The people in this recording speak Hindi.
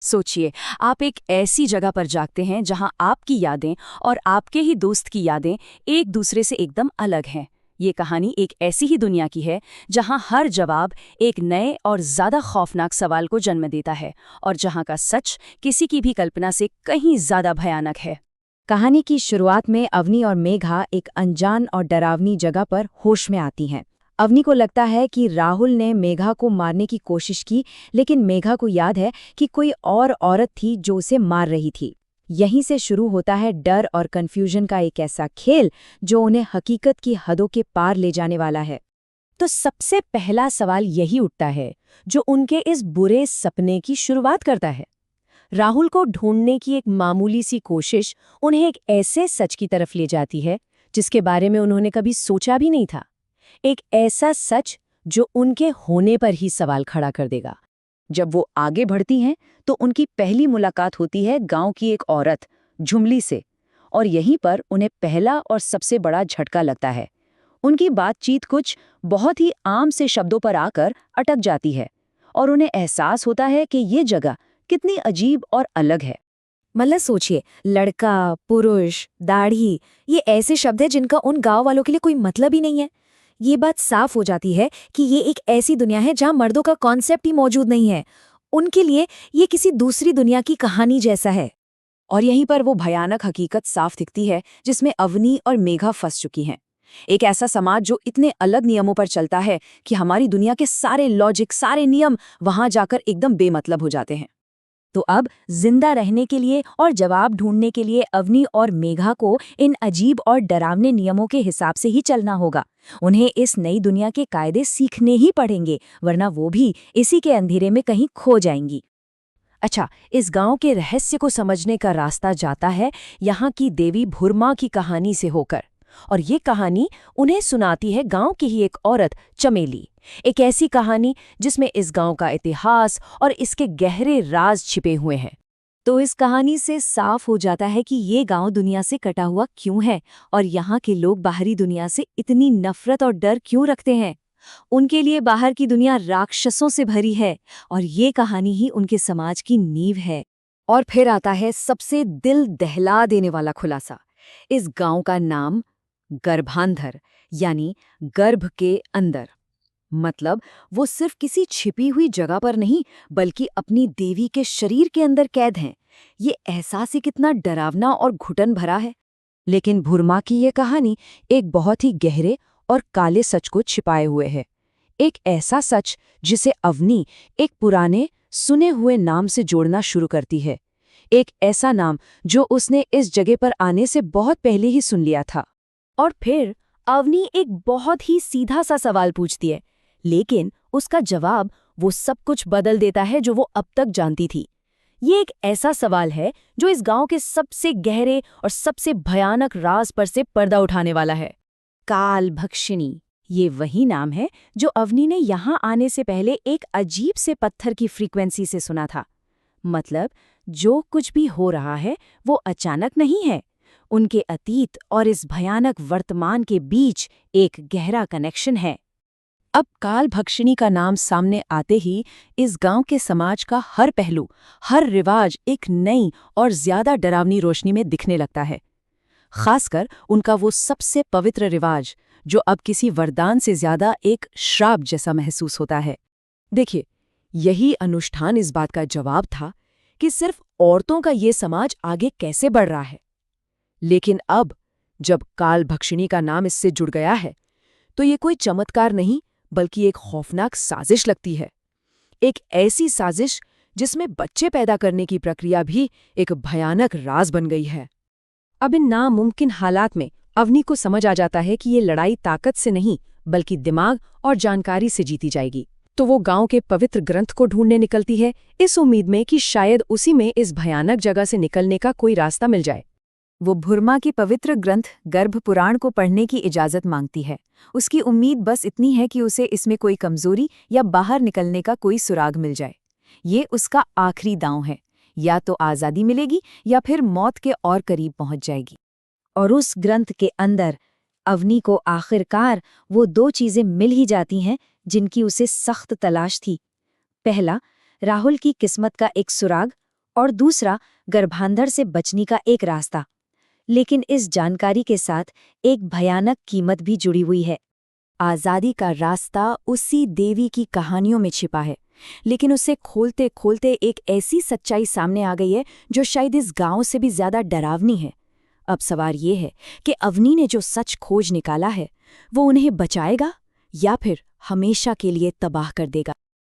सोचिए, आप एक ऐसी जगह पर जागते हैं जहां आपकी यादें और आपके ही दोस्त की यादें एक दूसरे से एकदम अलग हैं। ये कहानी एक ऐसी ही दुनिया की है जहां हर जवाब एक नए और ज़्यादा खौफनाक सवाल को जन्म देता है और जहां का सच किसी की भी कल्पना से कहीं ज़्यादा भयानक है। कहानी की शुरुआत में अवनी और मेघा एक अनजान और डरावनी जगह पर होश में आती हैं। अवनी को लगता है कि राहुल ने मेघा को मारने की कोशिश की, लेकिन मेघा को याद है कि कोई और औरत थी जो उसे मार रही थी। यहीं से शुरू होता है डर और कन्फ्यूजन का एक ऐसा खेल जो उन्हें हकीकत की हदों के पार ले जाने वाला है। तो सबसे पहला सवाल यही उठता है जो उनके इस बुरे सपने की शुरुआत करता है। राहुल को ढूंढने की एक मामूली सी कोशिश उन्हें एक ऐसे सच की तरफ ले जाती है जिसके बारे में उन्होंने कभी सोचा भी नहीं था। एक ऐसा सच जो उनके होने पर ही सवाल खड़ा कर देगा। जब वो आगे बढ़ती हैं तो उनकी पहली मुलाकात होती है गांव की एक औरत झुमली से, और यहीं पर उन्हें पहला और सबसे बड़ा झटका लगता है। उनकी बातचीत कुछ बहुत ही आम से शब्दों पर आकर अटक जाती है और उन्हें एहसास होता है कि ये जगह कितनी अजीब और अलग है। मतलब सोचिए, लड़का, पुरुष, दाढ़ी, ये ऐसे शब्द हैं जिनका उन गांव वालों के लिए कोई मतलब ही नहीं है। ये बात साफ हो जाती है कि ये एक ऐसी दुनिया है जहां मर्दों का कॉन्सेप्ट ही मौजूद नहीं है। उनके लिए ये किसी दूसरी दुनिया की कहानी जैसा है। और यहीं पर वो भयानक हकीकत साफ दिखती है जिसमें अवनी और मेघा फंस चुकी हैं। एक ऐसा समाज जो इतने अलग नियमों पर चलता है कि हमारी दुनिया के सारे लॉजिक, सारे नियम वहां जाकर एकदम बेमतलब हो जाते हैं। तो अब जिंदा रहने के लिए और जवाब ढूंढने के लिए अवनी और मेघा को इन अजीब और डरावने नियमों के हिसाब से ही चलना होगा। उन्हें इस नई दुनिया के कायदे सीखने ही पड़ेंगे, वरना वो भी इसी के अंधेरे में कहीं खो जाएंगी। अच्छा, इस गांव के रहस्य को समझने का रास्ता जाता है यहाँ की देवी भुरमा की कहानी से होकर। और ये कहानी उन्हें सुनाती है गांव की ही एक औरत चमेली। एक ऐसी कहानी जिसमें इस गांव का इतिहास और इसके गहरे राज छिपे हुए हैं। तो इस कहानी से साफ हो जाता है कि ये गांव दुनिया से कटा हुआ क्यों है और यहाँ के लोग बाहरी दुनिया से इतनी नफरत और डर क्यों रखते हैं। उनके लिए बाहर की दुनिया राक्षसों से भरी है और ये कहानी ही उनके समाज की नींव है। और फिर आता है सबसे दिल दहला देने वाला खुलासा। इस गांव का नाम गर्भांधर, यानी गर्भ के अंदर। मतलब वो सिर्फ किसी छिपी हुई जगह पर नहीं, बल्कि अपनी देवी के शरीर के अंदर कैद हैं। ये एहसास ही कितना डरावना और घुटन भरा है। लेकिन भुरमा की ये कहानी एक बहुत ही गहरे और काले सच को छिपाए हुए है। एक ऐसा सच जिसे अवनी एक पुराने सुने हुए नाम से जोड़ना शुरू करती है। एक ऐसा नाम जो उसने इस जगह पर आने से बहुत पहले ही सुन लिया था। और फिर अवनी एक बहुत ही सीधा सा सवाल पूछती है, लेकिन उसका जवाब वो सब कुछ बदल देता है जो वो अब तक जानती थी। ये एक ऐसा सवाल है जो इस गांव के सबसे गहरे और सबसे भयानक राज पर से पर्दा उठाने वाला है। काल भक्षिणी, ये वही नाम है जो अवनी ने यहां आने से पहले एक अजीब से पत्थर की फ्रीक्वेंसी से सुना था। मतलब जो कुछ भी हो रहा है वो अचानक नहीं है। उनके अतीत और इस भयानक वर्तमान के बीच एक गहरा कनेक्शन है। अब काल भक्षिणी का नाम सामने आते ही इस गांव के समाज का हर पहलू, हर रिवाज एक नई और ज्यादा डरावनी रोशनी में दिखने लगता है। खासकर उनका वो सबसे पवित्र रिवाज जो अब किसी वरदान से ज्यादा एक श्राप जैसा महसूस होता है। देखिए, यही अनुष्ठान इस बात का जवाब था कि सिर्फ औरतों का ये समाज आगे कैसे बढ़ रहा है। लेकिन अब जब काल भक्षिणी का नाम इससे जुड़ गया है तो ये कोई चमत्कार नहीं, बल्कि एक खौफनाक साजिश लगती है। एक ऐसी साजिश जिसमें बच्चे पैदा करने की प्रक्रिया भी एक भयानक राज बन गई है। अब इन नामुमकिन हालात में अवनी को समझ आ जाता है कि ये लड़ाई ताकत से नहीं, बल्कि दिमाग और जानकारी से जीती जाएगी। तो वो गांव के पवित्र ग्रंथ को ढूंढने निकलती है, इस उम्मीद में कि शायद उसी में इस भयानक जगह से निकलने का कोई रास्ता मिल जाए। वो भुरमा की पवित्र ग्रंथ गर्भ पुराण को पढ़ने की इजाजत मांगती है। उसकी उम्मीद बस इतनी है कि उसे इसमें कोई कमजोरी या बाहर निकलने का कोई सुराग मिल जाए। ये उसका आखिरी दांव है, या तो आज़ादी मिलेगी या फिर मौत के और करीब पहुंच जाएगी। और उस ग्रंथ के अंदर अवनी को आखिरकार वो दो चीजें मिल ही जाती हैं जिनकी उसे सख्त तलाश थी। पहला, राहुल की किस्मत का एक सुराग, और दूसरा गर्भांधर से बचने का एक रास्ता। लेकिन इस जानकारी के साथ एक भयानक कीमत भी जुड़ी हुई है। आज़ादी का रास्ता उसी देवी की कहानियों में छिपा है, लेकिन उसे खोलते खोलते एक ऐसी सच्चाई सामने आ गई है जो शायद इस गांव से भी ज्यादा डरावनी है। अब सवाल ये है कि अवनी ने जो सच खोज निकाला है वो उन्हें बचाएगा या फिर हमेशा के लिए तबाह कर देगा।